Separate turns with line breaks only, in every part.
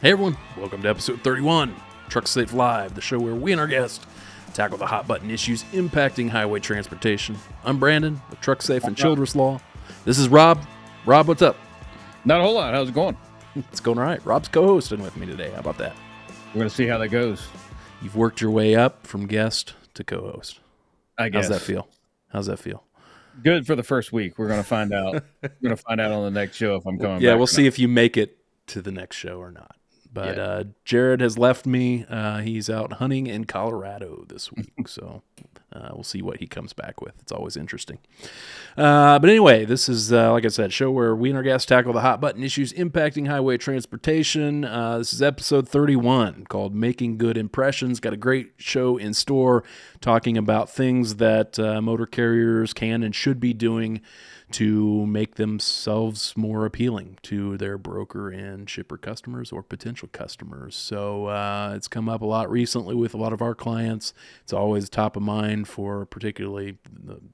Hey everyone, welcome to episode 31, Trucksafe Live, the show where we and our guests tackle the hot button issues impacting highway transportation. I'm Brandon with Trucksafe and Childress Law. This is Rob. Rob, what's up?
Not a whole lot. How's it going?
It's going all right. Rob's co-hosting with me today. How about that?
We're going to see how that goes.
You've worked your way up from guest to co-host.
I guess.
How's that feel?
Good for the first week. We're going to find out. We're going to find out on the next show if I'm coming back.
Yeah, we'll see if you make it to the next show or not. But Jared has left me. He's out hunting in Colorado this week, so we'll see what he comes back with. It's always interesting. But anyway, this is, like I said, a show where we and our guests tackle the hot button issues impacting highway transportation. This is episode 31 called Making Good Impressions. Got a great show in store talking about things that motor carriers can and should be doing to make themselves more appealing to their broker and shipper customers or potential customers. So it's come up a lot recently with a lot of our clients. It's always top of mind for particularly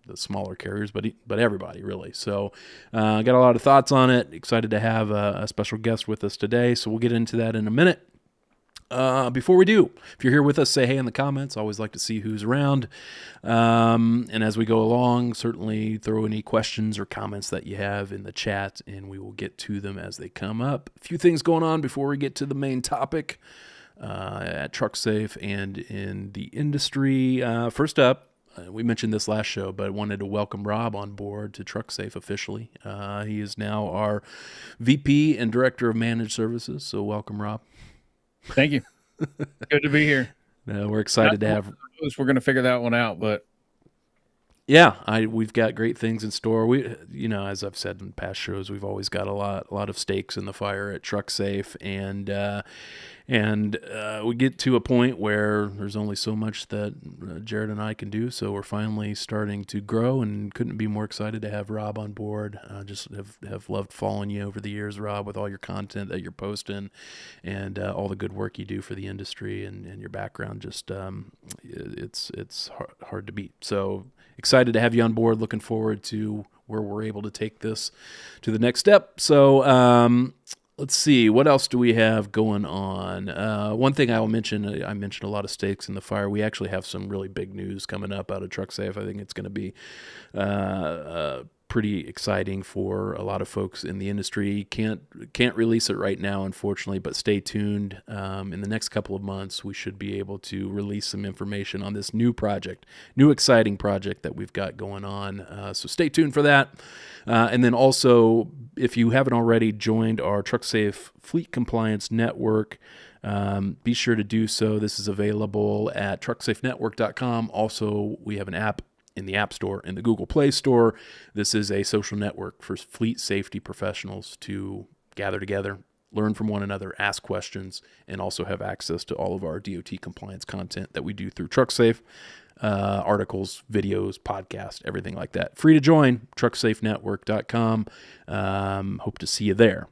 the smaller carriers, but everybody really. So got a lot of thoughts on it. Excited to have a special guest with us today. So we'll get into that in a minute. Before we do, if you're here with us, say hey in the comments. Always like to see who's around. And as we go along, certainly throw any questions or comments that you have in the chat, and we will get to them as they come up. A few things going on before we get to the main topic at Trucksafe and in the industry. First up, we mentioned this last show, but I wanted to welcome Rob on board to Trucksafe officially. He is now our VP and Director of Managed Services, so welcome, Rob.
Thank you. Good to be here.
We're excited to have.
We're going to figure that one out, but
yeah, we've got great things in store. We, as I've said in past shows, we've always got a lot of stakes in the fire at Trucksafe, and we get to a point where there's only so much that Jared and I can do. So we're finally starting to grow, and couldn't be more excited to have Rob on board. Just have loved following you over the years, Rob, with all your content that you're posting and all the good work you do for the industry and your background. Just it's hard to beat. So excited to have you on board. Looking forward to where we're able to take this to the next step. So let's see, what else do we have going on? One thing I will mention, I mentioned a lot of stakes in the fire. We actually have some really big news coming up out of Trucksafe. I think it's going to be pretty exciting for a lot of folks in the industry. Can't release it right now, unfortunately, but stay tuned. In the next couple of months, we should be able to release some information on this new exciting project that we've got going on. So stay tuned for that. And then also, if you haven't already joined our Trucksafe Fleet Compliance Network, be sure to do so. This is available at trucksafenetwork.com. Also, we have an app in the App Store and the Google Play Store. This is a social network for fleet safety professionals to gather together, learn from one another, ask questions, and also have access to all of our DOT compliance content that we do through Trucksafe, articles, videos, podcasts, everything like that. Free to join, trucksafenetwork.com. Hope to see you there.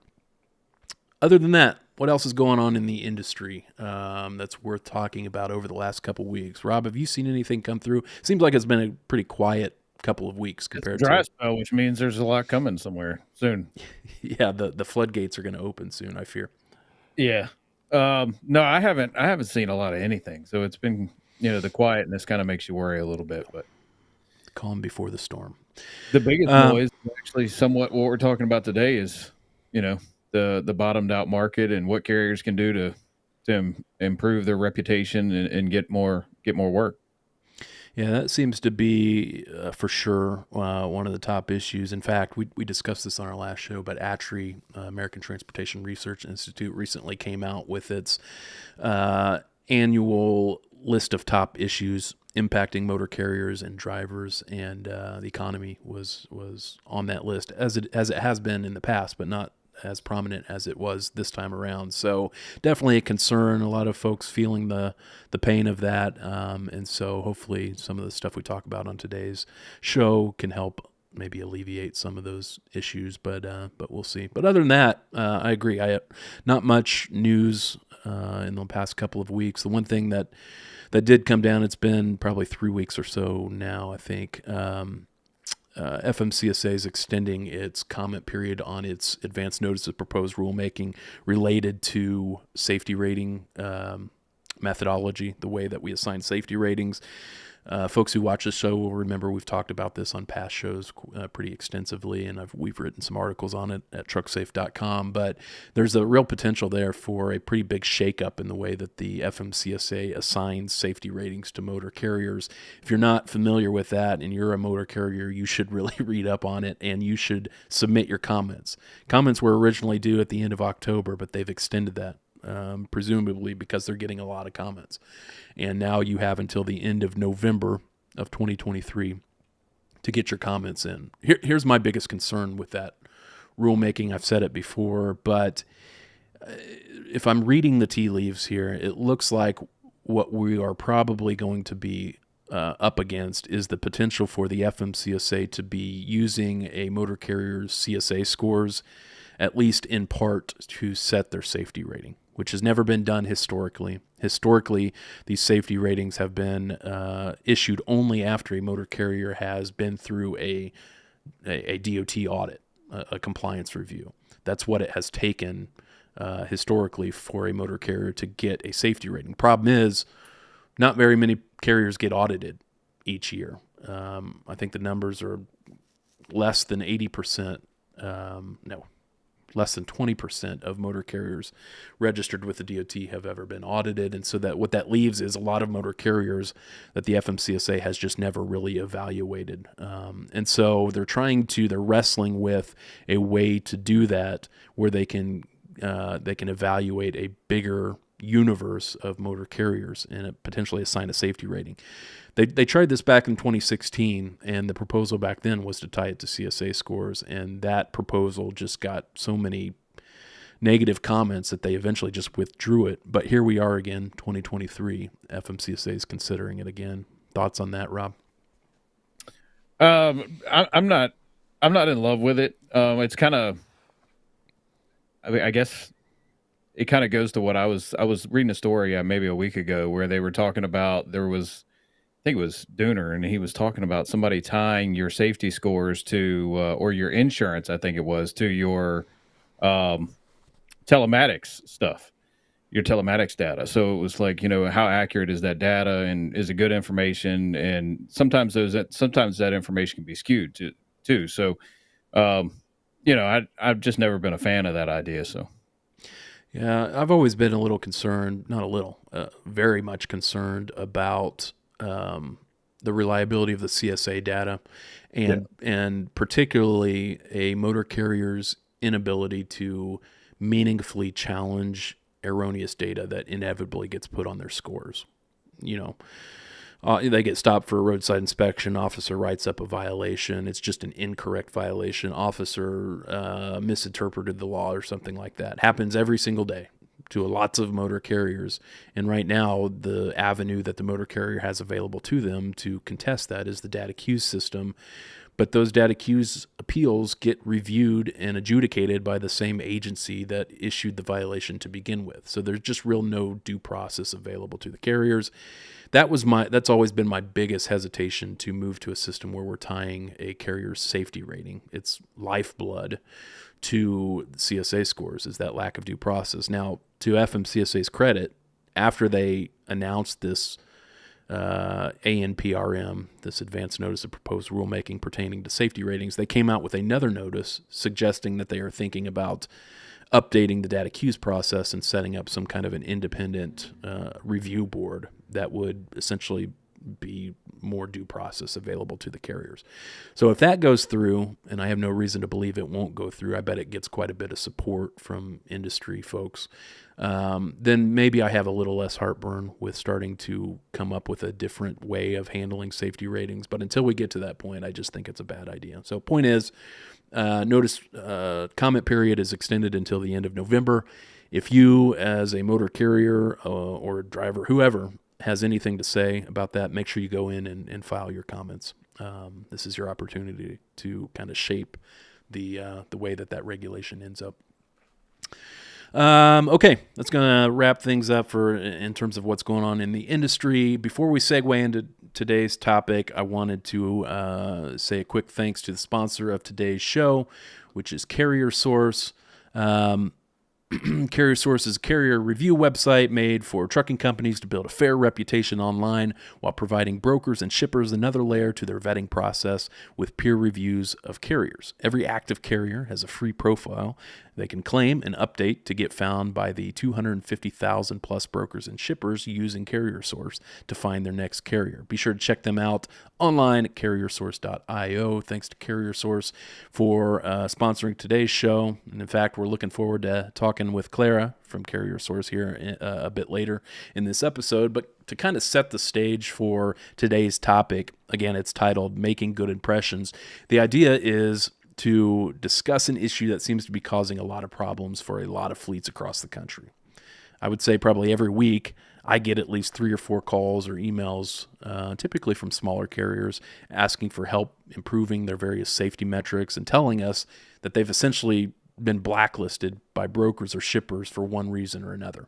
Other than that, what else is going on in the industry that's worth talking about over the last couple of weeks? Rob, have you seen anything come through? Seems like it's been a pretty quiet couple of weeks compared to
dry spell, which means there's a lot coming somewhere soon.
Yeah, the floodgates are going to open soon, I fear.
Yeah. No, I haven't seen a lot of anything. So it's been, the quietness kind of makes you worry a little bit, but
the calm before the storm.
The biggest noise, actually, somewhat what we're talking about today is, the bottomed out market and what carriers can do to improve their reputation and get more work.
Yeah, that seems to be for sure one of the top issues. In fact, we discussed this on our last show, but ATRI, American Transportation Research Institute, recently came out with its annual list of top issues impacting motor carriers and drivers, and the economy was on that list as it has been in the past, but not as prominent as it was this time around. So definitely a concern. A lot of folks feeling the pain of that. And so hopefully some of the stuff we talk about on today's show can help maybe alleviate some of those issues, but we'll see. But other than that, I agree. Not much news in the past couple of weeks. The one thing that did come down, it's been probably 3 weeks or so now, I think, FMCSA is extending its comment period on its advanced notice of proposed rulemaking related to safety rating methodology, the way that we assign safety ratings. Folks who watch the show will remember we've talked about this on past shows pretty extensively, and we've written some articles on it at trucksafe.com. But there's a real potential there for a pretty big shakeup in the way that the FMCSA assigns safety ratings to motor carriers. If you're not familiar with that and you're a motor carrier, you should really read up on it, and you should submit your comments. Comments were originally due at the end of October, but they've extended that. Presumably because they're getting a lot of comments. And now you have until the end of November of 2023 to get your comments in. Here's my biggest concern with that rulemaking. I've said it before, but if I'm reading the tea leaves here, it looks like what we are probably going to be up against is the potential for the FMCSA to be using a motor carrier's CSA scores, at least in part, to set their safety rating, which has never been done historically. Historically, these safety ratings have been issued only after a motor carrier has been through a DOT audit, a compliance review. That's what it has taken historically for a motor carrier to get a safety rating. Problem is, not very many carriers get audited each year. I think the numbers are less than 80%. Less than 20% of motor carriers registered with the DOT have ever been audited. And so that what that leaves is a lot of motor carriers that the FMCSA has just never really evaluated. And so they're wrestling with a way to do that where they can evaluate a bigger universe of motor carriers and potentially assign a safety rating. They tried this back in 2016, and the proposal back then was to tie it to CSA scores, and that proposal just got so many negative comments that they eventually just withdrew it. But here we are again, 2023. FMCSA is considering it again. Thoughts on that, Rob?
I'm not in love with it. It's kind of, I guess it kind of goes to what I was reading a story maybe a week ago where they were talking about I think it was Dooner, and he was talking about somebody tying your safety scores to, or your insurance, I think it was, to your telematics stuff, your telematics data. So it was like, how accurate is that data, and is it good information? And sometimes that information can be skewed too. So, I've just never been a fan of that idea. So.
Yeah, I've always been a little concerned, not a little, very much concerned about the reliability of the CSA data, and particularly a motor carrier's inability to meaningfully challenge erroneous data that inevitably gets put on their scores. They get stopped for a roadside inspection. Officer writes up a violation. It's just an incorrect violation. Officer misinterpreted the law or something like that. Happens every single day to lots of motor carriers. And right now, the avenue that the motor carrier has available to them to contest that is the data queues system. But those data queues appeals get reviewed and adjudicated by the same agency that issued the violation to begin with. So there's just no due process available to the carriers. That's always been my biggest hesitation to move to a system where we're tying a carrier's safety rating, its lifeblood, to CSA scores, is that lack of due process. Now, to FMCSA's credit, after they announced this ANPRM, this advanced notice of proposed rulemaking pertaining to safety ratings, they came out with another notice suggesting that they are thinking about updating the data queues process and setting up some kind of an independent review board that would essentially be more due process available to the carriers. So if that goes through, and I have no reason to believe it won't go through, I bet it gets quite a bit of support from industry folks, then maybe I have a little less heartburn with starting to come up with a different way of handling safety ratings. But until we get to that point, I just think it's a bad idea. So point is, notice comment period is extended until the end of November. If you, as a motor carrier or a driver, whoever, has anything to say about that, make sure you go in and file your comments. This is your opportunity to kind of shape the way that regulation ends up. Okay, that's going to wrap things up in terms of what's going on in the industry. Before we segue into today's topic, I wanted to say a quick thanks to the sponsor of today's show, which is Carrier Source. Carrier Source is a carrier review website made for trucking companies to build a fair reputation online while providing brokers and shippers another layer to their vetting process with peer reviews of carriers. Every active carrier has a free profile they can claim and update to get found by the 250,000 plus brokers and shippers using Carrier Source to find their next carrier. Be sure to check them out online at carriersource.io. Thanks to Carrier Source for sponsoring today's show. And in fact, we're looking forward to talking with Clara from Carrier Source here a bit later in this episode. But to kind of set the stage for today's topic, again, it's titled Making Good Impressions. The idea is to discuss an issue that seems to be causing a lot of problems for a lot of fleets across the country. I would say probably every week I get at least 3 or 4 calls or emails, typically from smaller carriers, asking for help improving their various safety metrics and telling us that they've essentially been blacklisted by brokers or shippers for one reason or another.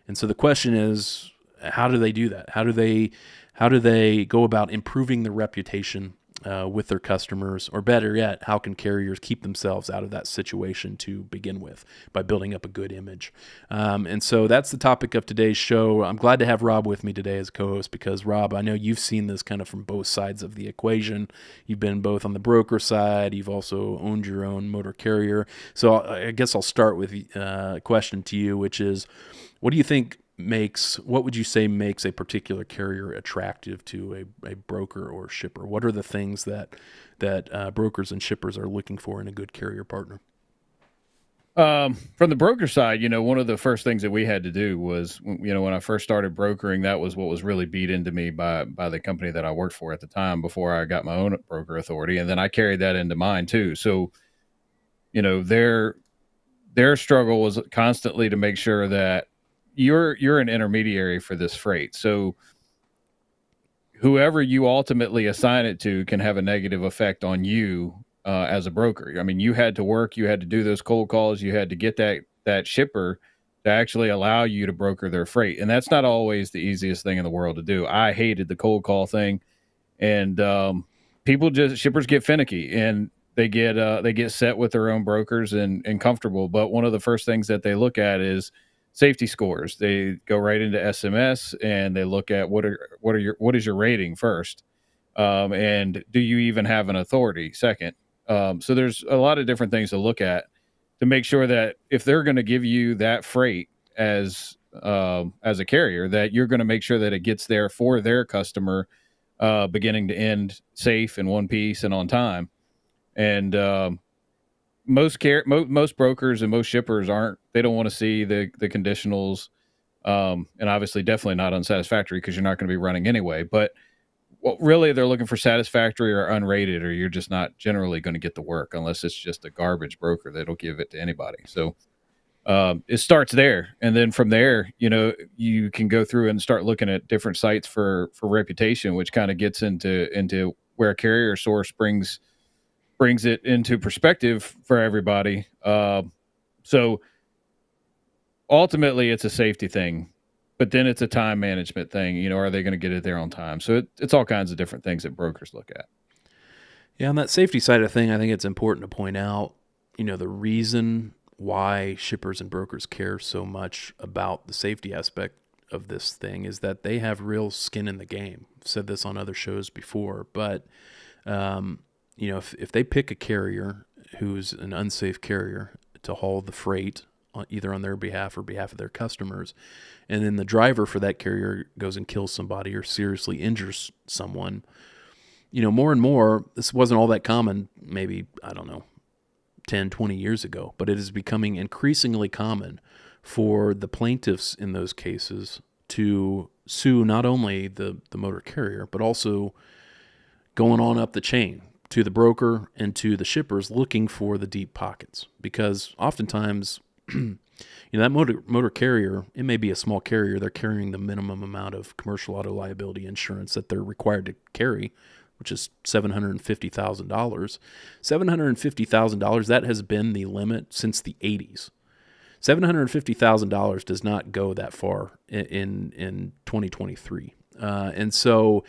And so the question is, how do they do that? How do they go about improving their reputation with their customers? Or better yet, how can carriers keep themselves out of that situation to begin with by building up a good image? And so that's the topic of today's show. I'm glad to have Rob with me today as a co-host because, Rob, I know you've seen this kind of from both sides of the equation. You've been both on the broker side. You've also owned your own motor carrier. So I guess I'll start with a question to you, which is, what do you think what would you say makes a particular carrier attractive to a broker or shipper? What are the things that brokers and shippers are looking for in a good carrier partner?
From the broker side, one of the first things that we had to do was, when I first started brokering, that was what was really beat into me by the company that I worked for at the time before I got my own broker authority. And then I carried that into mine too. So, their struggle was constantly to make sure that you're an intermediary for this freight. So whoever you ultimately assign it to can have a negative effect on you as a broker. I mean, you had to work, you had to do those cold calls, you had to get that shipper to actually allow you to broker their freight. And that's not always the easiest thing in the world to do. I hated the cold call thing. And shippers get finicky and they get set with their own brokers and comfortable. But one of the first things that they look at is safety scores. They go right into SMS and they look at what is your rating first, and do you even have an authority second. So there's a lot of different things to look at to make sure that if they're going to give you that freight as a carrier, that you're going to make sure that it gets there for their customer, beginning to end, safe in one piece and on time. And most brokers and most shippers they don't want to see the conditionals, and obviously definitely not unsatisfactory because you're not going to be running anyway. But really they're looking for satisfactory or unrated, or you're just not generally going to get the work unless it's just a garbage broker that'll give it to anybody. So it starts there, and then from there, you can go through and start looking at different sites for reputation, which kind of gets into where Carrier Source brings it into perspective for everybody. So ultimately it's a safety thing, but then it's a time management thing. Are they going to get it there on time? So it's all kinds of different things that brokers look at.
Yeah, on that safety side of thing, I think it's important to point out, the reason why shippers and brokers care so much about the safety aspect of this thing is that they have real skin in the game. I've said this on other shows before, but if they pick a carrier who's an unsafe carrier to haul the freight either on their behalf or behalf of their customers, and then the driver for that carrier goes and kills somebody or seriously injures someone, more and more, this wasn't all that common, maybe, 10, 20 years ago, but it is becoming increasingly common for the plaintiffs in those cases to sue not only the motor carrier, but also going on up the chain to the broker and to the shippers looking for the deep pockets. Because oftentimes, that motor carrier, it may be a small carrier, they're carrying the minimum amount of commercial auto liability insurance that they're required to carry, which is $750,000. $750,000, that has been the limit since the 80s. $750,000 does not go that far in 2023. And so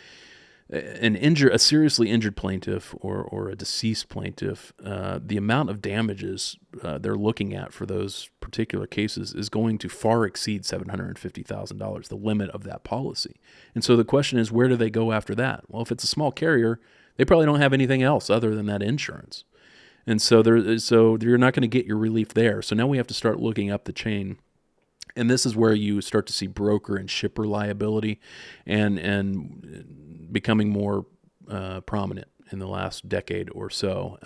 a seriously injured plaintiff or a deceased plaintiff, the amount of damages they're looking at for those particular cases is going to far exceed $750,000, the limit of that policy. And so the question is, where do they go after that? Well, if it's a small carrier, they probably don't have anything else other than that insurance. And so you're not going to get your relief there. So now we have to start looking up the chain. And this is where you start to see broker and shipper liability and becoming more prominent in the last decade or so.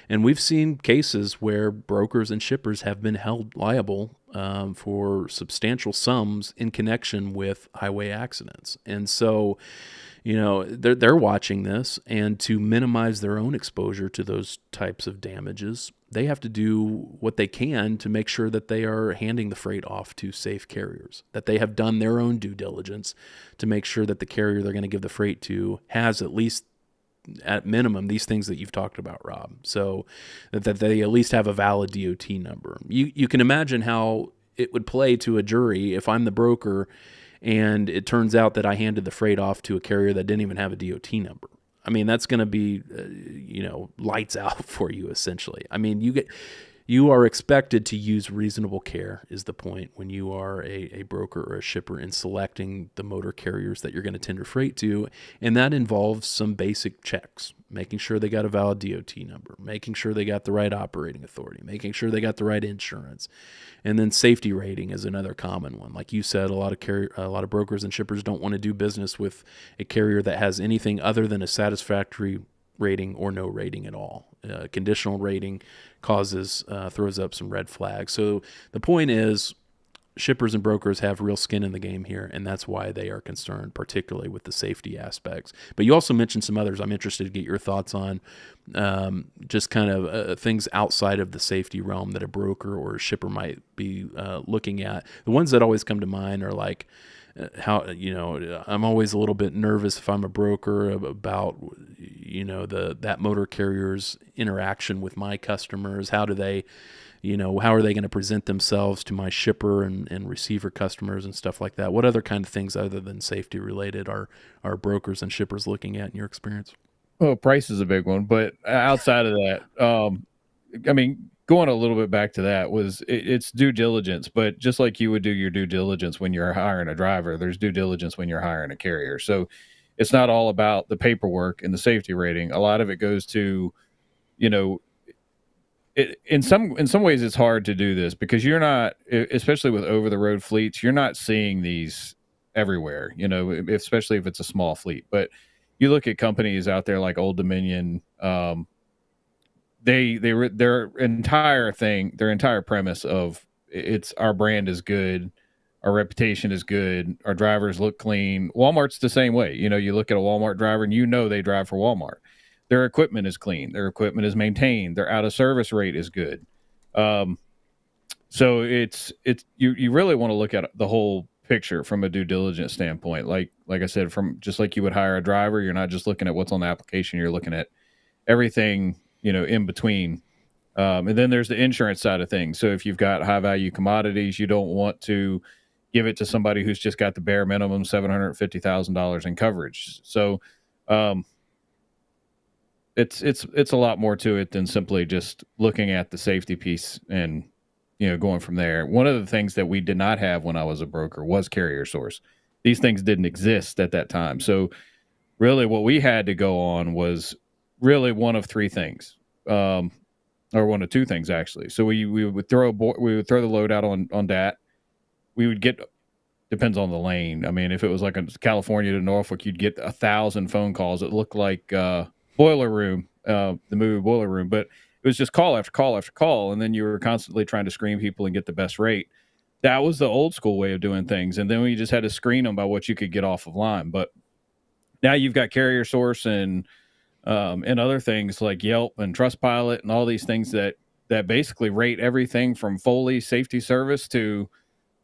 And we've seen cases where brokers and shippers have been held liable for substantial sums in connection with highway accidents. And so, they're watching this, and to minimize their own exposure to those types of damages, they have to do what they can to make sure that they are handing the freight off to safe carriers, that they have done their own due diligence to make sure that the carrier they're going to give the freight to has at least, at minimum, these things that you've talked about, Rob. So that they at least have a valid DOT number. You can imagine how it would play to a jury if I'm the broker and it turns out that I handed the freight off to a carrier that didn't even have a DOT number. I mean, that's going to be, lights out for you, essentially. I mean, you are expected to use reasonable care, is the point, when you are a broker or a shipper in selecting the motor carriers that you're going to tender freight to. And that involves some basic checks, making sure they got a valid DOT number, making sure they got the right operating authority, making sure they got the right insurance. And then safety rating is another common one. Like you said, a lot of brokers and shippers don't want to do business with a carrier that has anything other than a satisfactory rating or no rating at all. Conditional rating throws up some red flags. So the point is, shippers and brokers have real skin in the game here, and that's why they are concerned, particularly with the safety aspects. But you also mentioned some others I'm interested to get your thoughts on, just kind of things outside of the safety realm that a broker or a shipper might be looking at. The ones that always come to mind are like, I'm always a little bit nervous if I'm a broker about, that motor carrier's interaction with my customers. How are they going to present themselves to my shipper and receiver customers and stuff like that? What other kind of things other than safety related are brokers and shippers looking at in your experience?
Well, price is a big one, but outside of that, going a little bit back to that, it's due diligence. But just like you would do your due diligence when you're hiring a driver, there's due diligence when you're hiring a carrier. So it's not all about the paperwork and the safety rating. A lot of it goes to, in some ways it's hard to do this because you're not, especially with over the road fleets, you're not seeing these everywhere, especially if it's a small fleet. But you look at companies out there like Old Dominion, their entire premise of it's our brand is good, our reputation is good, our drivers look clean. Walmart's the same way. You look at a Walmart driver and they drive for Walmart. Their equipment is clean, their equipment is maintained, their out of service rate is good. So you really want to look at the whole picture from a due diligence standpoint. Like I said, from just like you would hire a driver, you're not just looking at what's on the application, you're looking at everything, in between. And then there's the insurance side of things. So if you've got high value commodities, you don't want to give it to somebody who's just got the bare minimum $750,000 in coverage. So it's a lot more to it than simply just looking at the safety piece and going from there. One of the things that we did not have when I was a broker was carrier source. These things didn't exist at that time. So really what we had to go on was really one of three things, or one of two things actually. So we would throw the load out on DAT. We would get, depends on the lane. I mean, if it was like a California to Norfolk, you'd get 1,000 phone calls. It looked like Boiler Room, the movie Boiler Room, but it was just call after call after call, and then you were constantly trying to screen people and get the best rate. That was the old school way of doing things, and then we just had to screen them by what you could get off of line. But now you've got carrier source and other things like Yelp and Trustpilot and all these things that basically rate everything from Foley Safety Service to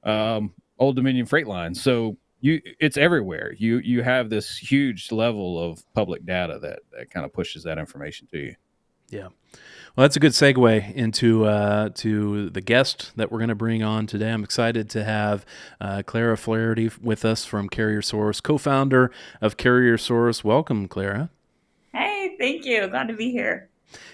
Old Dominion Freight Line. So it's everywhere. You have this huge level of public data that kind of pushes that information to you.
Yeah. Well, that's a good segue into to the guest that we're going to bring on today. I'm excited to have Clara Flaherty with us from Carrier Source, co-founder of Carrier Source. Welcome, Clara.
Hey, thank you. Glad to be here.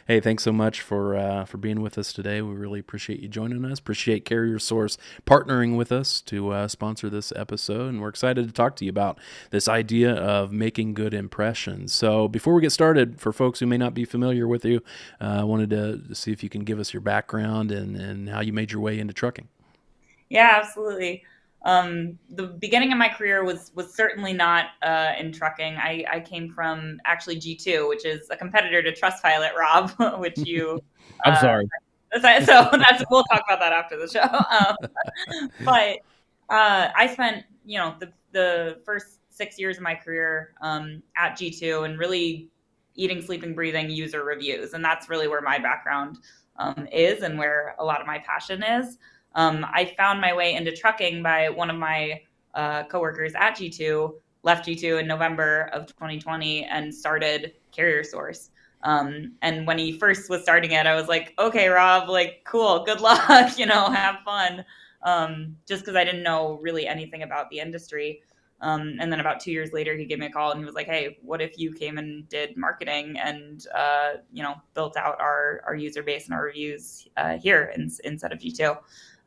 Hey, thanks so much for being with us today. We really appreciate you joining us. Appreciate Carrier Source partnering with us to sponsor this episode, and we're excited to talk to you about this idea of making good impressions. So, before we get started, for folks who may not be familiar with you, I wanted to see if you can give us your background and how you made your way into trucking.
Yeah, absolutely. The beginning of my career was certainly not in trucking. I came from actually G2, which is a competitor to Trustpilot, Rob, which you.
I'm
Uh,
sorry.
we'll talk about that after the show. But I spent the first 6 years of my career at G2 and really eating, sleeping, breathing user reviews, and that's really where my background is and where a lot of my passion is. I found my way into trucking by one of my coworkers at G2, left G2 in November of 2020 and started Carrier Source. And when he first was starting it, I was like, okay, Rob, like, cool, good luck, have fun. Just because I didn't know really anything about the industry. And then about 2 years later, he gave me a call and he was like, hey, what if you came and did marketing and, built out our user base and our reviews here instead of G2.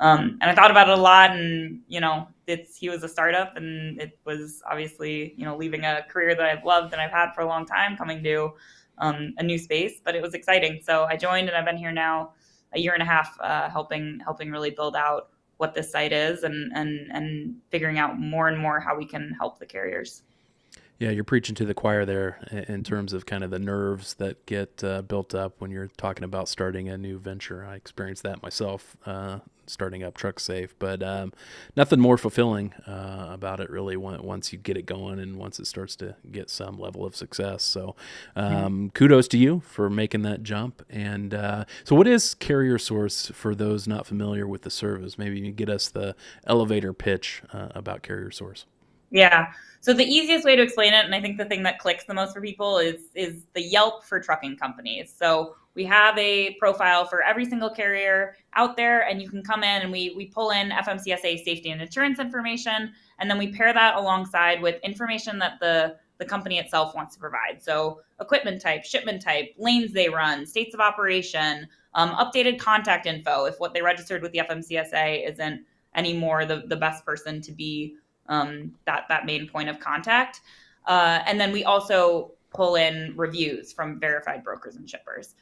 And I thought about it a lot, and he was a startup, and it was obviously leaving a career that I've loved and I've had for a long time, coming to a new space, but it was exciting. So I joined, and I've been here now a year and a half, helping really build out what this site is and figuring out more and more how we can help the carriers.
Yeah, you're preaching to the choir there in terms of kind of the nerves that get built up when you're talking about starting a new venture. I experienced that myself starting up Trucksafe, but nothing more fulfilling about it really once you get it going and once it starts to get some level of success. So kudos to you for making that jump. And so what is Carrier Source for those not familiar with the service? Maybe you get us the elevator pitch about Carrier Source.
Yeah. So the easiest way to explain it, and I think the thing that clicks the most for people is the Yelp for trucking companies. So we have a profile for every single carrier out there, and you can come in and we pull in FMCSA safety and insurance information, and then we pair that alongside with information that the company itself wants to provide. So equipment type, shipment type, lanes they run, states of operation, updated contact info if what they registered with the FMCSA isn't anymore the best person to be that main point of contact. And then we also pull in reviews from verified brokers and shippers.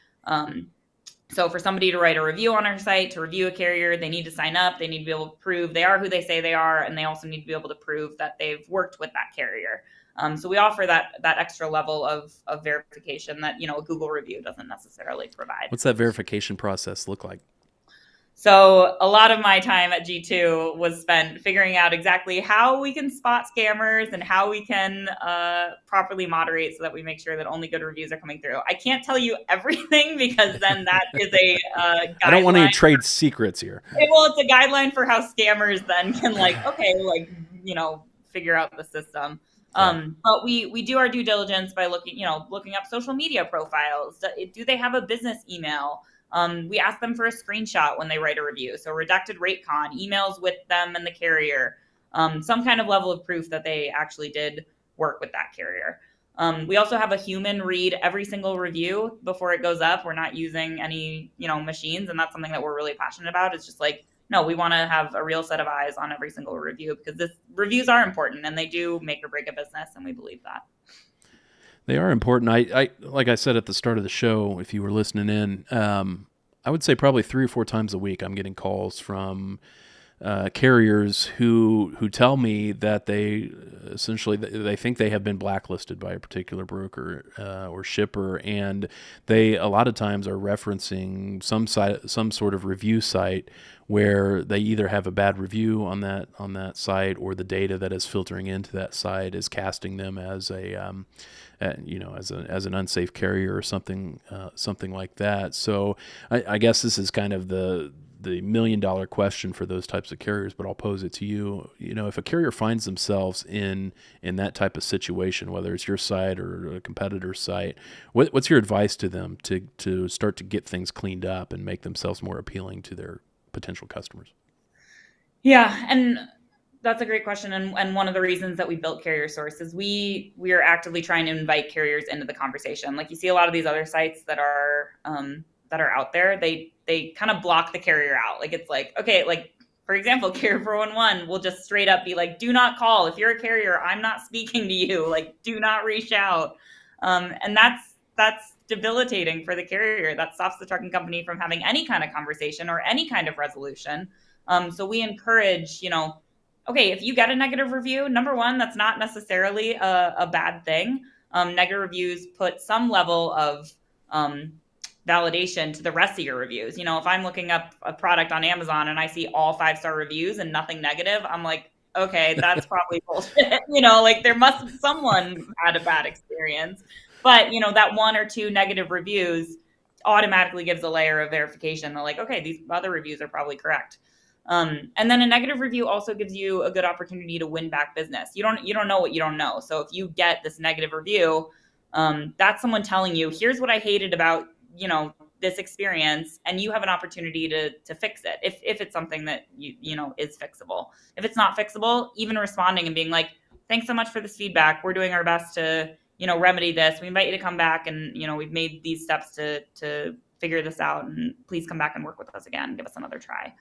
So for somebody to write a review on our site, to review a carrier, they need to sign up. They need to be able to prove they are who they say they are, and they also need to be able to prove that they've worked with that carrier. So we offer that extra level of verification that a Google review doesn't necessarily provide.
What's that verification process look like?
So a lot of my time at G2 was spent figuring out exactly how we can spot scammers and how we can properly moderate so that we make sure that only good reviews are coming through. I can't tell you everything because then that is a guideline.
I don't want any trade secrets here.
Well, it's a guideline for how scammers then can figure out the system. But we do our due diligence by looking up social media profiles. Do they have a business email? We ask them for a screenshot when they write a review. So redacted rate con, emails with them and the carrier, some kind of level of proof that they actually did work with that carrier. We also have a human read every single review before it goes up. We're not using any, machines. And that's something that we're really passionate about. It's just no, we want to have a real set of eyes on every single review because reviews are important and they do make or break a business. And we believe that.
They are important. I like I said at the start of the show, if you were listening in, I would say probably 3 or 4 times a week I'm getting calls from carriers who tell me that they essentially they think they have been blacklisted by a particular broker or shipper, and they a lot of times are referencing some sort of review site where they either have a bad review on that site, or the data that is filtering into that site is casting them as as an unsafe carrier or something like that. So I guess this is kind of the the $1 million question for those types of carriers, but I'll pose it to you. You know, if a carrier finds themselves in that type of situation, whether it's your site or a competitor's site, what's your advice to them to start to get things cleaned up and make themselves more appealing to their potential customers?
Yeah, and that's a great question. And one of the reasons that we built Carrier Source is we are actively trying to invite carriers into the conversation. Like you see a lot of these other sites that are out there, they kind of block the carrier out. Like it's like, okay, like for example, Carrier 411 will just straight up be like, do not call. If you're a carrier, I'm not speaking to you. Like, do not reach out. And that's debilitating for the carrier. That stops the trucking company from having any kind of conversation or any kind of resolution. So we encourage, okay, if you get a negative review, number one, that's not necessarily a bad thing. Negative reviews put some level of validation to the rest of your reviews. If I'm looking up a product on Amazon and I see all 5-star reviews and nothing negative, I'm like, okay, that's probably bullshit. Like someone had a bad experience. But, that 1 or 2 negative reviews automatically gives a layer of verification. They're like, okay, these other reviews are probably correct. And then a negative review also gives you a good opportunity to win back business. You don't know what you don't know. So if you get this negative review, that's someone telling you, here's what I hated about, this experience, and you have an opportunity to fix it. If it's something that is fixable. If it's not fixable, even responding and being like, thanks so much for this feedback. We're doing our best to, remedy this. We invite you to come back, and, we've made these steps to figure this out, and please come back and work with us again. Give us another try.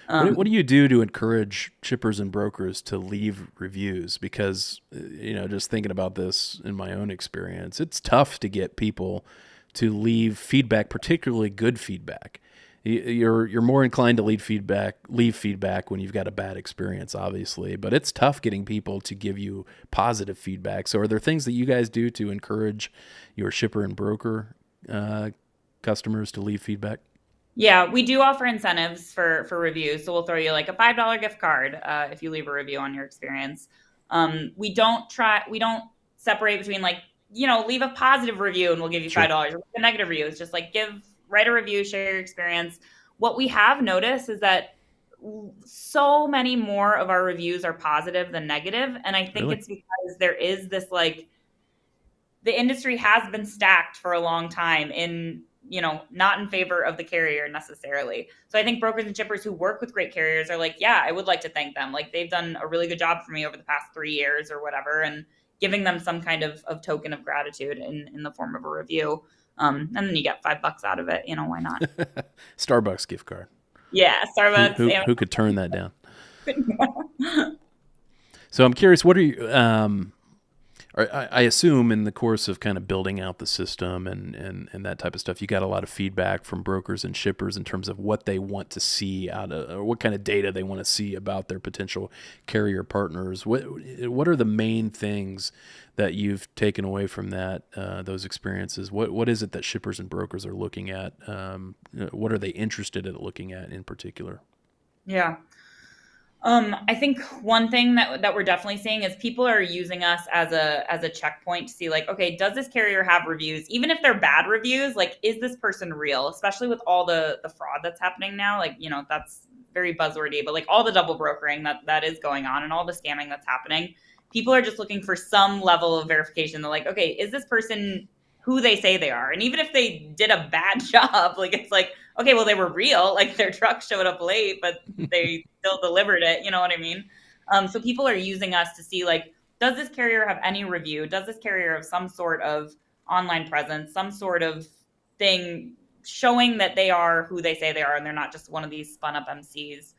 What do you do to encourage shippers and brokers to leave reviews? Because, just thinking about this in my own experience, it's tough to get people to leave feedback, particularly good feedback. You're more inclined to leave feedback when you've got a bad experience, obviously, but it's tough getting people to give you positive feedback. So are there things that you guys do to encourage your shipper and broker customers to leave feedback?
Yeah, we do offer incentives for reviews. So we'll throw you like a $5 gift card if you leave a review on your experience. We don't separate between like, leave a positive review and we'll give you $5. Or a negative review. It's just like write a review, share your experience. What we have noticed is that so many more of our reviews are positive than negative. And I think It's because there is this like, the industry has been stacked for a long time in, not in favor of the carrier necessarily. So I think brokers and shippers who work with great carriers are like, yeah, I would like to thank them. Like they've done a really good job for me over the past 3 years or whatever, and giving them some kind of token of gratitude in the form of a review. And then you get $5 out of it. Why not?
Starbucks gift card.
Yeah, Starbucks.
Who could turn that down? So I'm curious, what are you... I assume in the course of kind of building out the system and that type of stuff, you got a lot of feedback from brokers and shippers in terms of what they want to see or what kind of data they want to see about their potential carrier partners. What are the main things that you've taken away from those experiences? What is it that shippers and brokers are looking at? What are they interested in looking at in particular?
Yeah. I think one thing that we're definitely seeing is people are using us as a checkpoint to see like, okay, does this carrier have reviews? Even if they're bad reviews, like, is this person real? Especially with all the fraud that's happening now, like, that's very buzzwordy, but like all the double brokering that is going on and all the scamming that's happening, people are just looking for some level of verification. They're like, okay, is this person who they say they are? And even if they did a bad job, like it's like, okay, well, they were real, like their truck showed up late, but they still delivered it. You know what I mean? So people are using us to see like, does this carrier have any review? Does this carrier have some sort of online presence, some sort of thing showing that they are who they say they are, and they're not just one of these spun up MCs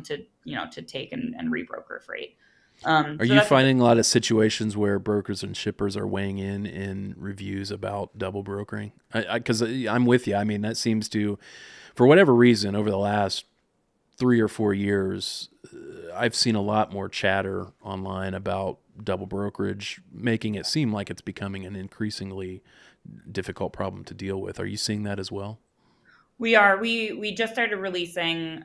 to take and rebroker freight.
Are you finding a lot of situations where brokers and shippers are weighing in reviews about double brokering? Because I'm with you. I mean, that seems to, for whatever reason, over the last 3 or 4 years, I've seen a lot more chatter online about double brokerage, making it seem like it's becoming an increasingly difficult problem to deal with. Are you seeing that as well?
We are. We just started releasing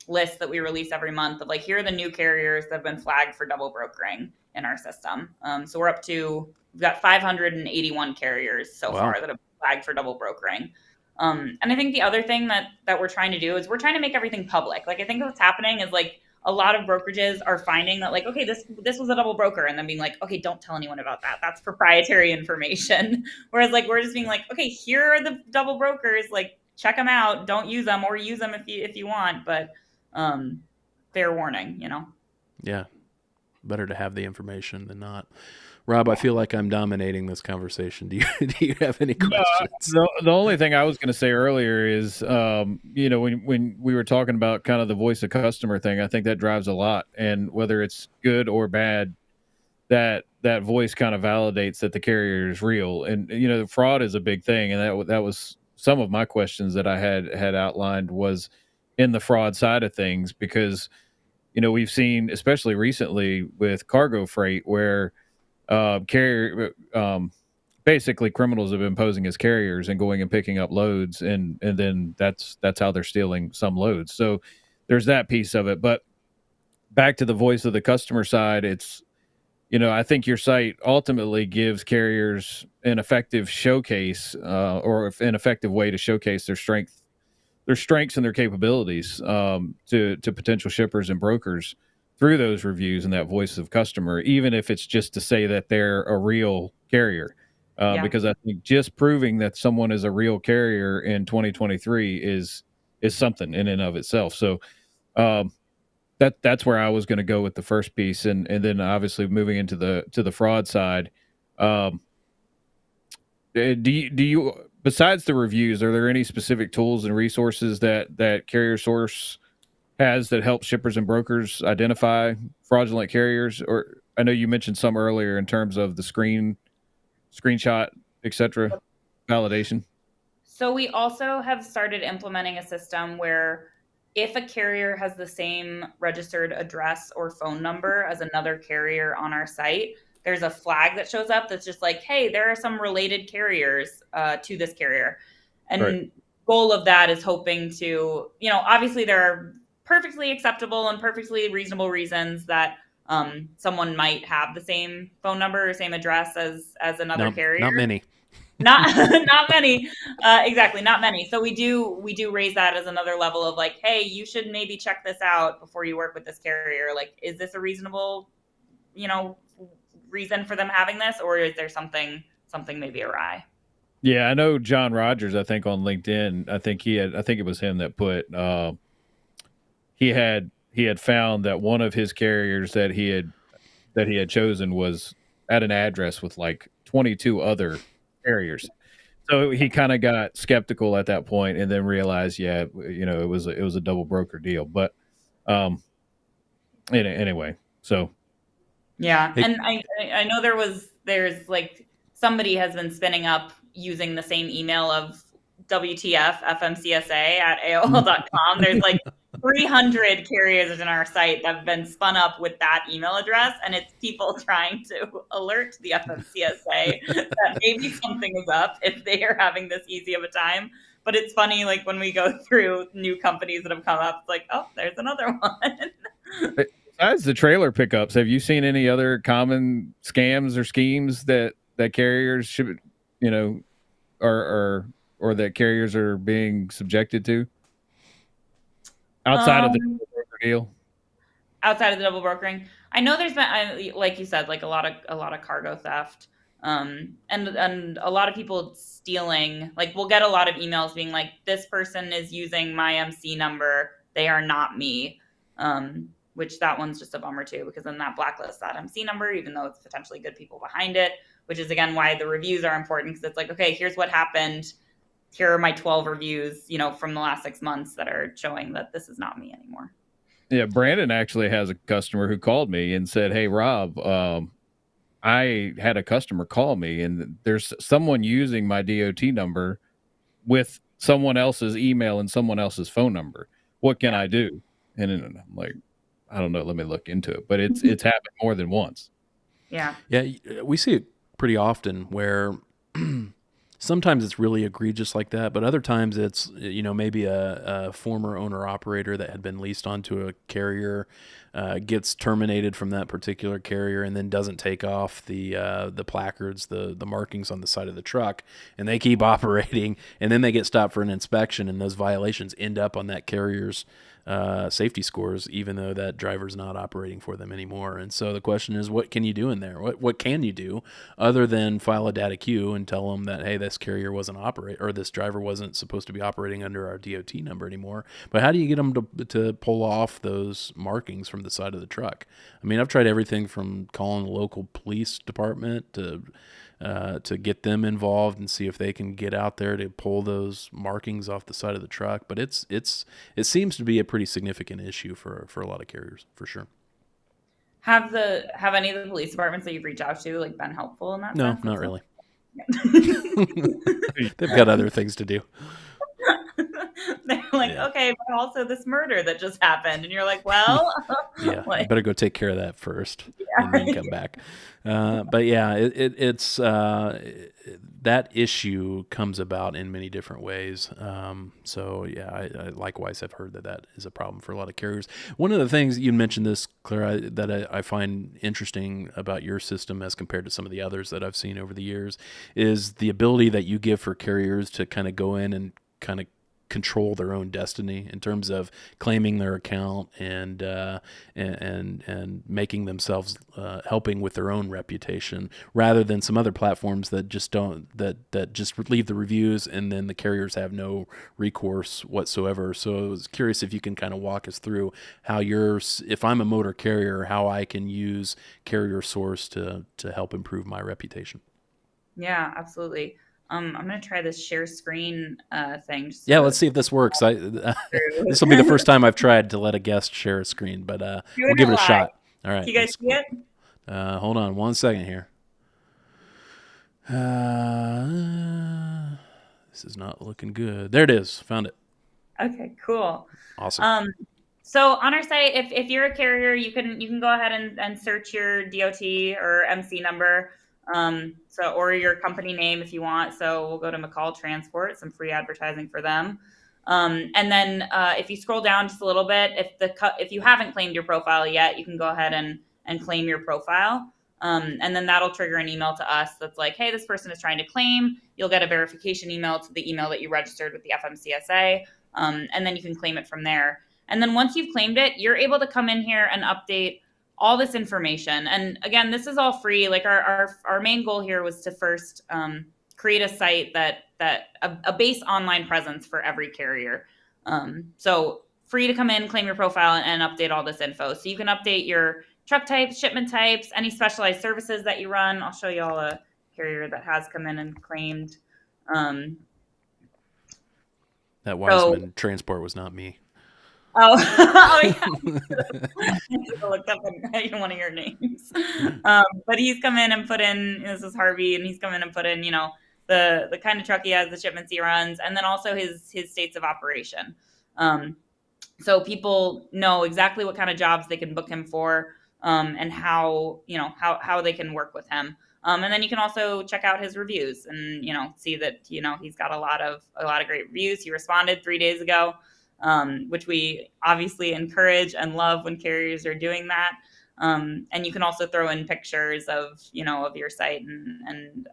lists that we release every month of like, here are the new carriers that have been flagged for double brokering in our system. So we've got 581 carriers so far that have been flagged for double brokering. And I think the other thing that we're trying to do is we're trying to make everything public. Like I think what's happening is like a lot of brokerages are finding that like, okay, this was a double broker, and then being like, okay, don't tell anyone about that. That's proprietary information. Whereas like we're just being like, okay, here are the double brokers. Like check them out. Don't use them, or use them if you want. But fair warning, you know.
Yeah, better to have the information than not. Rob, I feel like I'm dominating this conversation. Do you have any questions?
No, the only thing I was going to say earlier is, when we were talking about kind of the voice of customer thing, I think that drives a lot. And whether it's good or bad, that voice kind of validates that the carrier is real. And, the fraud is a big thing. And that was some of my questions that I had outlined was in the fraud side of things, because, we've seen, especially recently with cargo freight, where carrier basically criminals have been posing as carriers and going and picking up loads, and then that's how they're stealing some loads. So there's that piece of it. But back to the voice of the customer side, it's I think your site ultimately gives carriers an effective showcase, or an effective way to showcase their strengths and their capabilities, to potential shippers and brokers through those reviews and that voice of customer, even if it's just to say that they're a real carrier. Because I think just proving that someone is a real carrier in 2023 is something in and of itself. So that's where I was going to go with the first piece, and then obviously moving into the fraud side. Do you, besides the reviews, are there any specific tools and resources that Carrier Source has that help shippers and brokers identify fraudulent carriers? Or I know you mentioned some earlier in terms of the screenshot, etc., validation.
So we also have started implementing a system where if a carrier has the same registered address or phone number as another carrier on our site, there's a flag that shows up that's just like, hey, there are some related carriers to this carrier. And
Right.
Goal of that is hoping to, obviously there are perfectly acceptable and perfectly reasonable reasons that someone might have the same phone number or same address as another carrier.
Not many.
Not many. Exactly, not many. So we do raise that as another level of like, hey, you should maybe check this out before you work with this carrier. Like, is this a reasonable, reason for them having this, or is there something maybe awry?
Yeah, I know John Rogers, I think on LinkedIn, I think it was him that put, he had found that one of his carriers that he had chosen was at an address with like 22 other carriers. So he kind of got skeptical at that point, and then realized, it was a double broker deal. But anyway, so
yeah, and I know there's like somebody has been spinning up using the same email of WTF FMCSA at AOL.com. There's like 300 carriers in our site that have been spun up with that email address, and it's people trying to alert the FMCSA that maybe something is up if they are having this easy of a time. But it's funny, like when we go through new companies that have come up, it's like, oh, there's another one.
Besides the trailer pickups, have you seen any other common scams or schemes that carriers should, or that carriers are being subjected to outside of the broker deal?
Outside of the double brokering, I know there's been, like you said, like a lot of cargo theft, and a lot of people stealing. Like we'll get a lot of emails being like, this person is using my MC number, they are not me. Which that one's just a bummer too, because then that blacklists that MC number, even though it's potentially good people behind it, which is again why the reviews are important, because it's like, okay, here's what happened. Here are my 12 reviews, from the last 6 months that are showing that this is not me anymore.
Yeah, Brandon actually has a customer who called me and said, hey, Rob, I had a customer call me, and there's someone using my DOT number with someone else's email and someone else's phone number. What can I do? And I'm like, I don't know. Let me look into it. But it's happened more than once.
Yeah.
Yeah, we see it pretty often where sometimes it's really egregious like that, but other times it's, maybe a former owner operator that had been leased onto a carrier gets terminated from that particular carrier and then doesn't take off the placards, the markings on the side of the truck, and they keep operating, and then they get stopped for an inspection, and those violations end up on that carrier's safety scores, even though that driver's not operating for them anymore. And so the question is, what can you do in there? What can you do other than file a data queue and tell them that, hey, this carrier wasn't or this driver wasn't supposed to be operating under our DOT number anymore? But how do you get them to pull off those markings from the side of the truck? I mean, I've tried everything from calling the local police department to get them involved and see if they can get out there to pull those markings off the side of the truck. But it seems to be a pretty significant issue for a lot of carriers, for sure.
Have any of the police departments that you've reached out to been helpful in that
No,
sense?
not really. They've got other things to do.
They're like, okay, but also this murder that just happened. And you're like, well,
yeah, I better go take care of that first and then come back. But yeah, it's that issue comes about in many different ways. So yeah, I likewise have heard that is a problem for a lot of carriers. One of the things you mentioned this, Claire, that I find interesting about your system as compared to some of the others that I've seen over the years is the ability that you give for carriers to kind of go in and kind of control their own destiny in terms of claiming their account and making themselves helping with their own reputation, rather than some other platforms that just that just leave the reviews and then the carriers have no recourse whatsoever. So I was curious if you can kind of walk us through how if I'm a motor carrier, how I can use Carrier Source to help improve my reputation.
Yeah, absolutely. I'm going to try this share screen thing.
Let's see if this works. This will be the first time I've tried to let a guest share a screen, but we'll give it a shot. All right.
Can you guys see it?
Hold on 1 second here. This is not looking good. There it is. Found it.
Okay, cool.
Awesome.
So on our site, if you're a carrier, you can go ahead and search your DOT or MC number. Or your company name if you want. So we'll go to McCall Transport, some free advertising for them. And then if you scroll down just a little bit, if you haven't claimed your profile yet, you can go ahead and claim your profile. And then that'll trigger an email to us that's like, hey, this person is trying to claim. You'll get a verification email to the email that you registered with the FMCSA. And then you can claim it from there. And then once you've claimed it, you're able to come in here and update all this information. And again, this is all free. Like our main goal here was to first create a site that a base online presence for every carrier. So free to come in, claim your profile, and update all this info. So you can update your truck types, shipment types, any specialized services that you run. I'll show you all a carrier that has come in and claimed.
That Wiseman Transport was not me.
Oh yeah. I looked up in one of your names. But he's come in and put in, this is Harvey, and he's come in and put in, the kind of truck he has, the shipments he runs, and then also his states of operation. So people know exactly what kind of jobs they can book him for, and how they can work with him. And then you can also check out his reviews and, see that, he's got a lot of great reviews. He responded 3 days ago. Which we obviously encourage and love when carriers are doing that. And you can also throw in pictures of your site and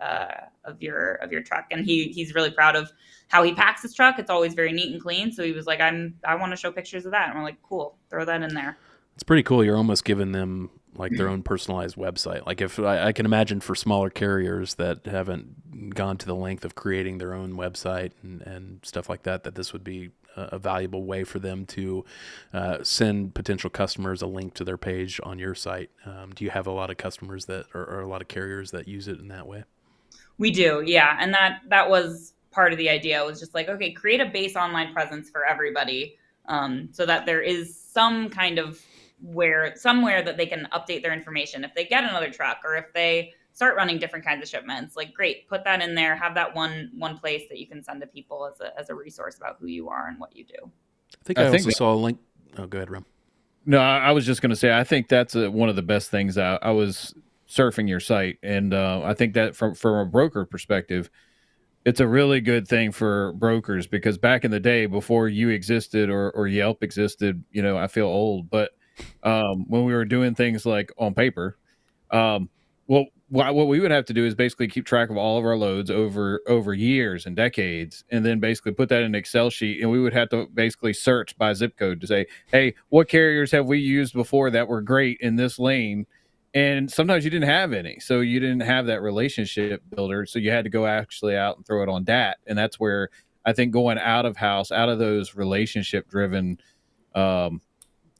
of your truck. And he's really proud of how he packs his truck. It's always very neat and clean. So he was like, I want to show pictures of that. And we're like, cool, throw that in there.
It's pretty cool. You're almost giving them like their own personalized website. Like if I can imagine for smaller carriers that haven't gone to the length of creating their own website and stuff like that this would be a valuable way for them to send potential customers a link to their page on your site. Do you have a lot of customers or a lot of carriers that use it in that way?
We do, yeah. And that was part of the idea, was just like, okay, create a base online presence for everybody, so that there is some kind of somewhere that they can update their information. If they get another truck or if they start running different kinds of shipments, like great, put that in there, have that one place that you can send to people as a resource about who you are and what you do.
I also saw a link. Oh, go ahead, Ram.
No, I was just going to say, I think that's one of the best things. I was surfing your site, and I think that from a broker perspective, it's a really good thing for brokers, because back in the day, before you existed or Yelp existed, I feel old, but when we were doing things like on paper. Well, what we would have to do is basically keep track of all of our loads over years and decades, and then basically put that in an Excel sheet. And we would have to basically search by zip code to say, hey, what carriers have we used before that were great in this lane? And sometimes you didn't have any, so you didn't have that relationship builder. So you had to go actually out and throw it on DAT, and that's where I think going out of house, out of those relationship driven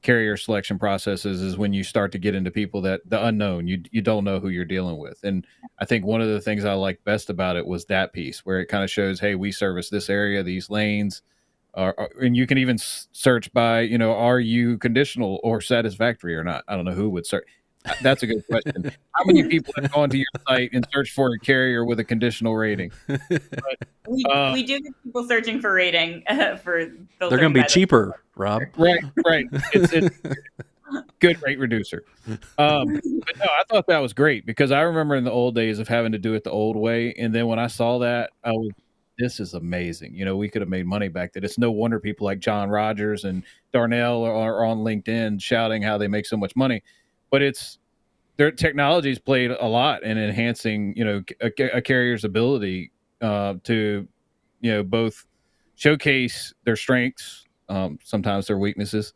carrier selection processes is when you start to get into people that the unknown, you don't know who you're dealing with. And I think one of the things I liked best about it was that piece where it kind of shows, hey, we service this area, these lanes, and you can even search by, are you conditional or satisfactory or not? I don't know who would search. That's a good question. How many people have gone to your site and searched for a carrier with a conditional rating? But,
we do get people searching for rating for.
They're going to be cheaper, Rob.
Right. It's good rate reducer. But no, I thought that was great because I remember in the old days of having to do it the old way, and then when I saw that, I was, this is amazing. We could have made money back then. It's no wonder people like John Rogers and Darnell are on LinkedIn shouting how they make so much money. But their technology's played a lot in enhancing, a carrier's ability to, both showcase their strengths, sometimes their weaknesses,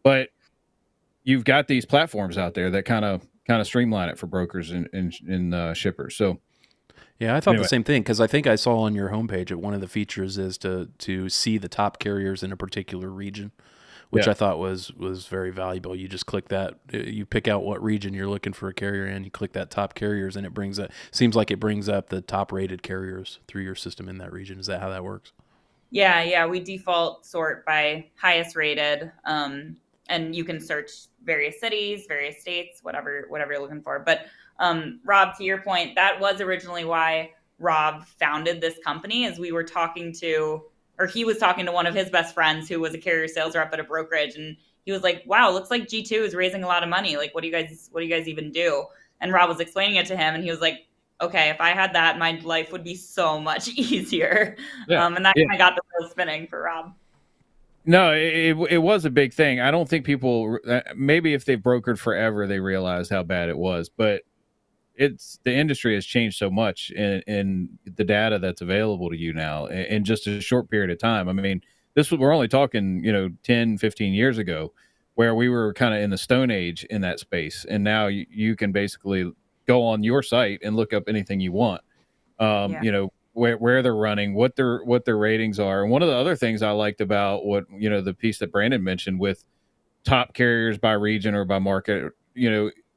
but you've got these platforms out there that kind of streamline it for brokers and shippers. So,
yeah, I thought the same thing because I think I saw on your homepage that one of the features is to see the top carriers in a particular region, which I thought was very valuable. You just click that, you pick out what region you're looking for a carrier in, you click that top carriers, and it brings up the top rated carriers through your system in that region. Is that how that works?
Yeah, we default sort by highest rated, and you can search various cities, various states, whatever you're looking for. But Rob, to your point, that was originally why Rob founded this company, as we were talking to, or he was talking to one of his best friends who was a carrier sales rep at a brokerage, and he was like, wow, looks like G2 is raising a lot of money. Like, what do you guys even do? And Rob was explaining it to him, and he was like, okay, if I had that, my life would be so much easier. And that kind of got the wheel spinning for Rob.
No, it was a big thing. I don't think people, maybe if they've brokered forever, they realize how bad it was. But the industry has changed so much in the data that's available to you now in just a short period of time. I mean, we're only talking, 10, 15 years ago, where we were kind of in the Stone Age in that space. And now you can basically go on your site and look up anything you want. Where they're running, what their ratings are. And one of the other things I liked about what, the piece that Brandon mentioned with top carriers by region or by market,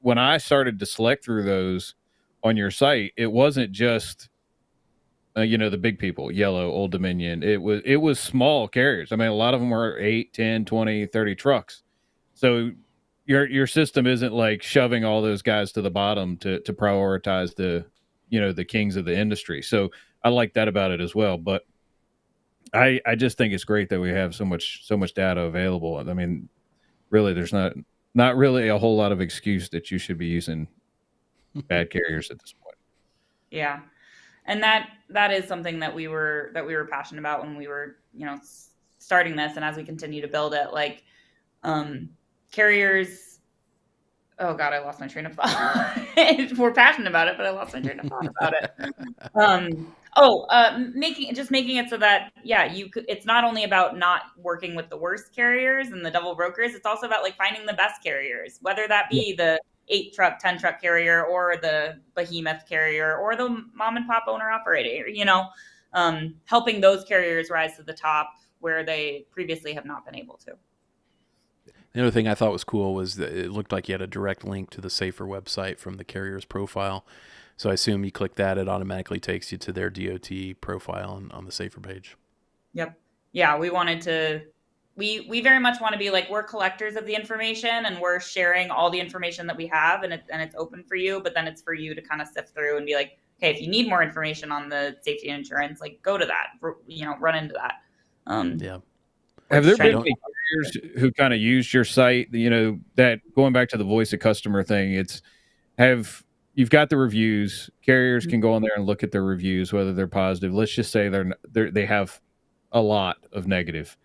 when I started to select through those on your site, it wasn't just, the big people, Yellow, Old Dominion. It was small carriers. I mean, a lot of them were 8, 10, 20, 30 trucks. So your system isn't like shoving all those guys to the bottom to prioritize the kings of the industry. So I like that about it as well. But I just think it's great that we have so much data available. I mean, really, there's not really a whole lot of excuse that you should be using bad carriers at this point.
Yeah. And that is something that we were passionate about when we were, starting this. And as we continue to build it, like, carriers, oh God, I lost my train of thought. We're passionate about it, but I lost my train of thought about it. Making it so that, it's not only about not working with the worst carriers and the double brokers. It's also about like finding the best carriers, whether that be the 8 truck, 10 truck carrier or the behemoth carrier or the mom and pop owner operator, helping those carriers rise to the top where they previously have not been able to.
The other thing I thought was cool was that it looked like you had a direct link to the Safer website from the carrier's profile. So I assume you click that, it automatically takes you to their DOT profile on the Safer page.
Yep. Yeah, we wanted to, we very much want to be like, we're collectors of the information and we're sharing all the information that we have, and it's open for you, but then it's for you to kind of sift through and be like, okay, if you need more information on the safety and insurance, like go to that, run into that.
Yeah.
Have there been any carriers who kind of used your site, that going back to the voice of customer thing, you've got the reviews, carriers can go on there and look at their reviews, whether they're positive. Let's just say they have a lot of negative.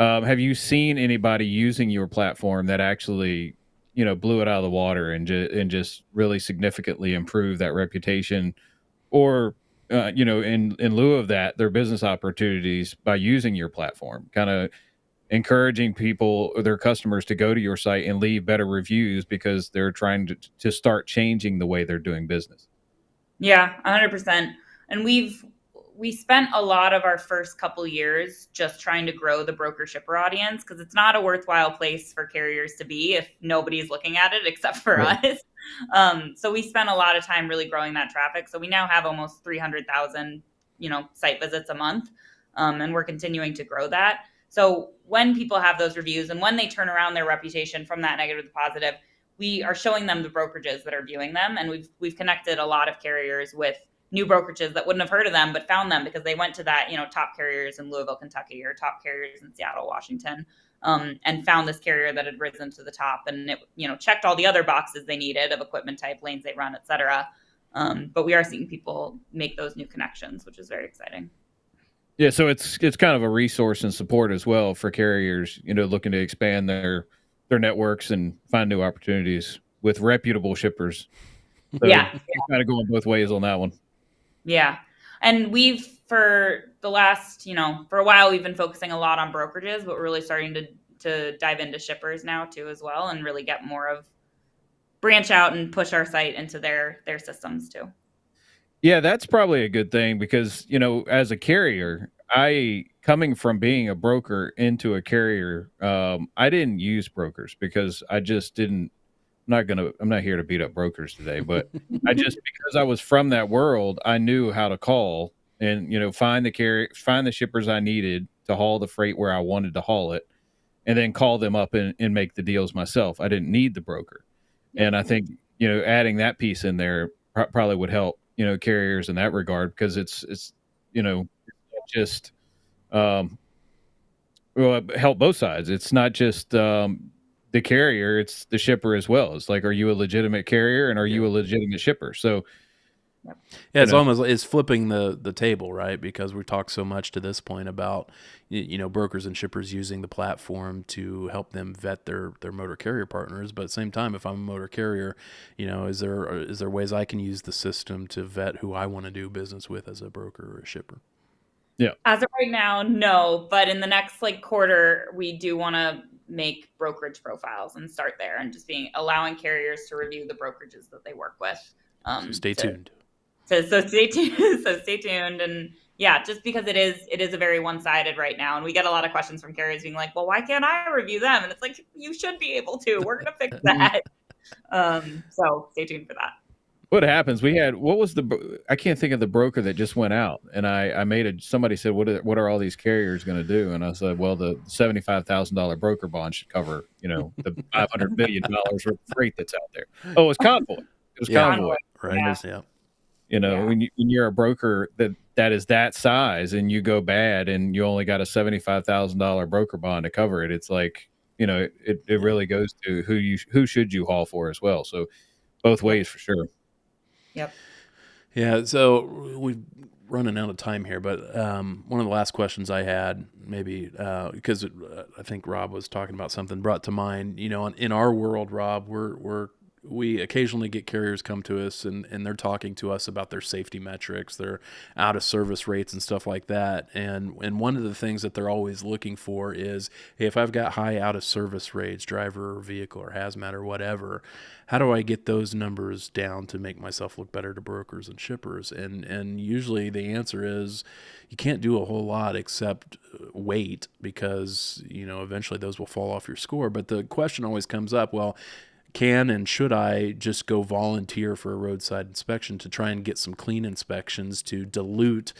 Have you seen anybody using your platform that actually, blew it out of the water and just really significantly improved that reputation, or in lieu of that, their business opportunities by using your platform, kind of encouraging people or their customers to go to your site and leave better reviews because they're trying to start changing the way they're doing business?
Yeah, 100%. And we spent a lot of our first couple years just trying to grow the broker shipper audience, because it's not a worthwhile place for carriers to be if nobody's looking at it except for
Right.
us. So we spent a lot of time really growing that traffic. So we now have almost 300,000, site visits a month, and we're continuing to grow that. So when people have those reviews and when they turn around their reputation from that negative to positive, we are showing them the brokerages that are viewing them, and we've connected a lot of carriers with new brokerages that wouldn't have heard of them but found them because they went to that top carriers in Louisville, Kentucky, or top carriers in Seattle, Washington, and found this carrier that had risen to the top, and it checked all the other boxes they needed of equipment type, lanes they run, etc. But we are seeing people make those new connections, which is very exciting.
Yeah, so it's kind of a resource and support as well for carriers, looking to expand their networks and find new opportunities with reputable shippers. So
Yeah.
kind of going both ways on that one.
Yeah. And for the last, for a while, we've been focusing a lot on brokerages, but we're really starting to dive into shippers now too, as well, and really get branch out and push our site into their systems too.
Yeah, that's probably a good thing because, as a carrier, coming from being a broker into a carrier, I didn't use brokers because I just didn't. I'm not here to beat up brokers today, but because I was from that world, I knew how to call and, find the shippers I needed to haul the freight where I wanted to haul it, and then call them up and make the deals myself. I didn't need the broker.
Yeah.
And I think, adding that piece in there probably would help, carriers in that regard, because it's just, help both sides. It's not just, the carrier, it's the shipper as well. It's like, are you a legitimate carrier and are you a legitimate shipper? So
yeah, it's flipping the table, right? Because we talked so much to this point about brokers and shippers using the platform to help them vet their motor carrier partners. But at the same time, if I'm a motor carrier, is there ways I can use the system to vet who I want to do business with as a broker or a shipper?
Yeah.
As of right now, no. But in the next quarter, we do want to make brokerage profiles and start there, and just allowing carriers to review the brokerages that they work with.
So stay tuned.
So stay tuned. So stay tuned. And yeah, just because it is a very one-sided right now. And we get a lot of questions from carriers being like, well, why can't I review them? And it's like, you should be able to. We're going to fix that. So stay tuned for that.
What happens? I can't think of the broker that just went out, and somebody said, what are all these carriers going to do? And I said, well, the $75,000 broker bond should cover, the $500 million worth of freight that's out there. Oh, it was Convoy. It was Convoy.
Right. Yeah.
When you're a broker that is that size and you go bad and you only got a $75,000 broker bond to cover it, it's like, it really goes to who should you haul for as well. So both ways for sure.
Yep.
Yeah, so we're running out of time here, but one of the last questions I had, maybe because I think Rob was talking about something brought to mind. In our world, Rob, we occasionally get carriers come to us and they're talking to us about their safety metrics, their out of service rates and stuff like that. And one of the things that they're always looking for is, hey, if I've got high out of service rates, driver or vehicle or hazmat or whatever, how do I get those numbers down to make myself look better to brokers and shippers? And usually the answer is you can't do a whole lot except wait, because eventually those will fall off your score. But the question always comes up, well, can and should I just go volunteer for a roadside inspection to try and get some clean inspections to dilute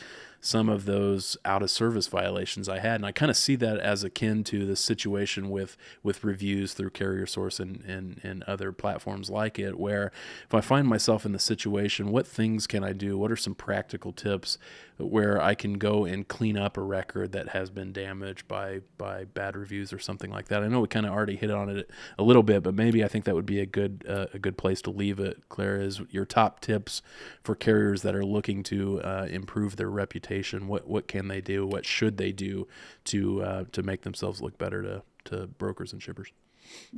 some of those out of service violations I had? And I kind of see that as akin to the situation with reviews through Carrier Source and other platforms like it, where if I find myself in the situation, what things can I do? What are some practical tips where I can go and clean up a record that has been damaged by bad reviews or something like that? I know we kind of already hit on it a little bit, but maybe I think that would be a good place to leave it. Claire, is your top tips for carriers that are looking to improve their reputation reputation. What can they do? What should they do to make themselves look better to brokers and shippers?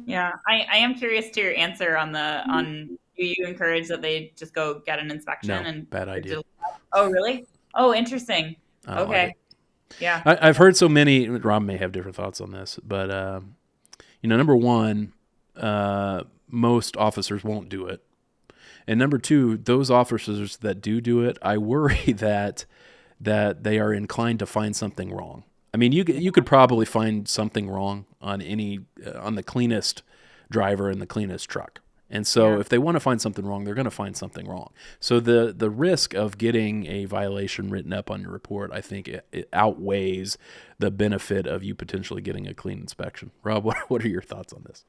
Yeah, I am curious to your answer on do you encourage that they just go get an inspection?
No,
And
bad idea.
Oh, really? Oh, interesting.
I don't
Okay.
like it.
Yeah.
I've heard so many. Rob may have different thoughts on this, but number one, most officers won't do it, and number two, those officers that do it, I worry that they are inclined to find something wrong. I mean, you could probably find something wrong on on the cleanest driver in the cleanest truck. And so if they want to find something wrong, they're going to find something wrong. So the risk of getting a violation written up on your report, I think it outweighs the benefit of you potentially getting a clean inspection. Rob, what are your thoughts on this?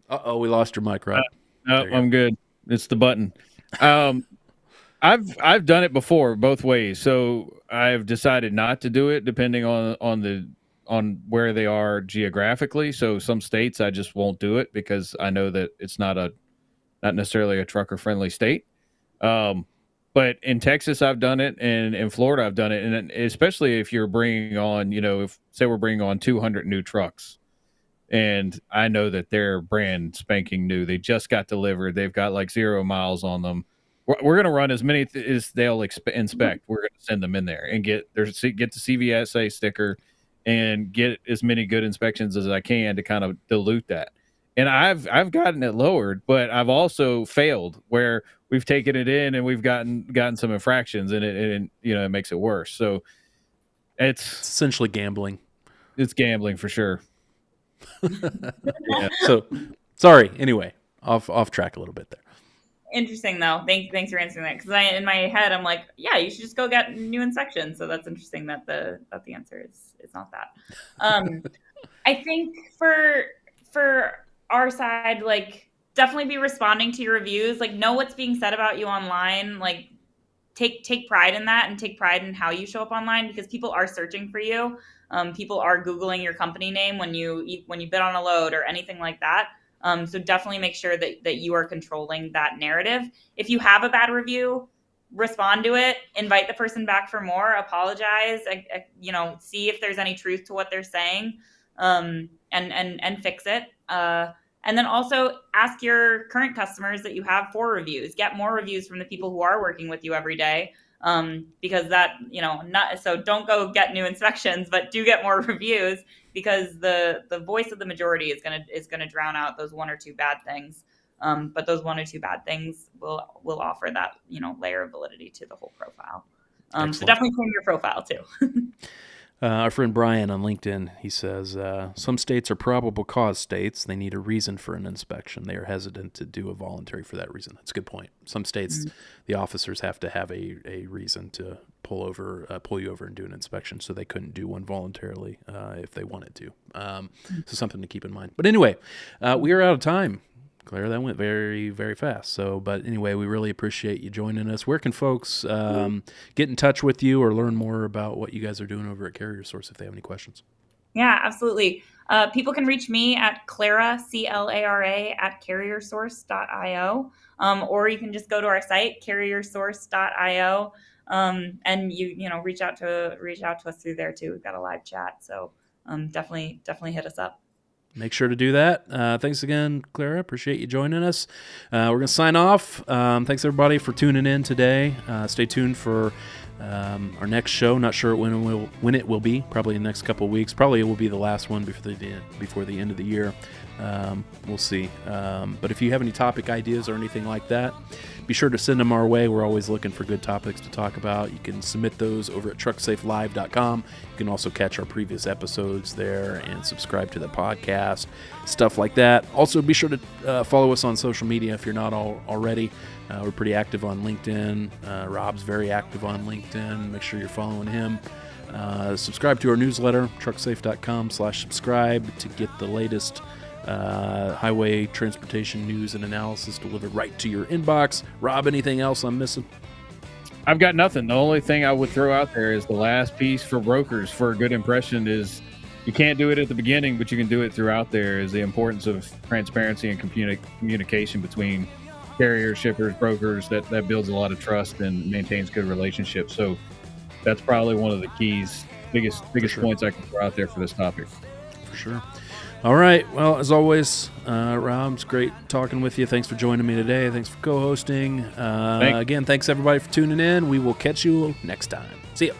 Uh-oh, we lost your mic, Rob.
No, I'm good. It's the button. I've done it before both ways. So I've decided not to do it depending on where they are geographically. So some states I just won't do it because I know that it's not necessarily a trucker friendly state. But in Texas I've done it, and in Florida I've done it, and especially if you're bringing on, if say we're bringing on 200 new trucks, and I know that they're brand spanking new, they just got delivered, they've got like 0 miles on them. We're going to run as many as they'll inspect. We're going to send them in there and get the CVSA sticker and get as many good inspections as I can to kind of dilute that. And I've gotten it lowered, but I've also failed where we've taken it in and we've gotten some infractions, and it makes it worse. So it's
essentially gambling.
It's gambling for sure.
Yeah. So sorry. Anyway, off track a little bit there.
Interesting though. Thanks for answering that, because in my head I'm like, yeah, you should just go get new inspections. So that's interesting that the answer is not that. I think for our side, like, definitely be responding to your reviews. Like, know what's being said about you online. Like, take pride in that, and take pride in how you show up online, because people are searching for you. People are Googling your company name when you bid on a load or anything like that. So definitely make sure that you are controlling that narrative. If you have a bad review, respond to it, invite the person back for more, apologize, see if there's any truth to what they're saying, and fix it. And then also ask your current customers that you have for reviews. Get more reviews from the people who are working with you every day. Because that, so don't go get new inspections, but do get more reviews, because the voice of the majority is gonna drown out those one or two bad things. But those one or two bad things will offer that, layer of validity to the whole profile. So definitely clean your profile too.
Our friend Brian on LinkedIn, he says, some states are probable cause states. They need a reason for an inspection. They are hesitant to do a voluntary for that reason. That's a good point. Some states, the officers have to have a reason to pull you over and do an inspection, so they couldn't do one voluntarily if they wanted to. So something to keep in mind. But anyway, we are out of time. Claire, that went very, very fast. But anyway, we really appreciate you joining us. Where can folks get in touch with you or learn more about what you guys are doing over at Carrier Source if they have any questions?
Yeah, absolutely. People can reach me at Clara, CLARA, at carriersource.io. Or you can just go to our site, carriersource.io, and you reach out to us through there too. We've got a live chat, so definitely hit us up.
Make sure to do that. Thanks again, Clara. Appreciate you joining us. We're going to sign off. Thanks, everybody, for tuning in today. Stay tuned for our next show. Not sure when it will be. Probably in the next couple of weeks. Probably it will be the last one before the end of the year. We'll see. But if you have any topic ideas or anything like that, be sure to send them our way. We're always looking for good topics to talk about. You can submit those over at trucksafelive.com. You can also catch our previous episodes there and subscribe to the podcast, stuff like that. Also, be sure to follow us on social media if you're not already. We're pretty active on LinkedIn. Rob's very active on LinkedIn. Make sure you're following him. Subscribe to our newsletter, trucksafe.com/subscribe to get the latest highway transportation news and analysis delivered right to your inbox. Rob, anything else I'm missing?
I've got nothing. The only thing I would throw out there is the last piece for brokers for a good impression is you can't do it at the beginning, but you can do it throughout there, is the importance of transparency and communication between carriers, shippers, brokers, that builds a lot of trust and maintains good relationships. So that's probably one of the biggest
sure.
points I can throw out there for this topic.
For sure. All right. Well, as always, Rob, it's great talking with you. Thanks for joining me today. Thanks for co-hosting. Again, thanks everybody for tuning in. We will catch you next time. See ya.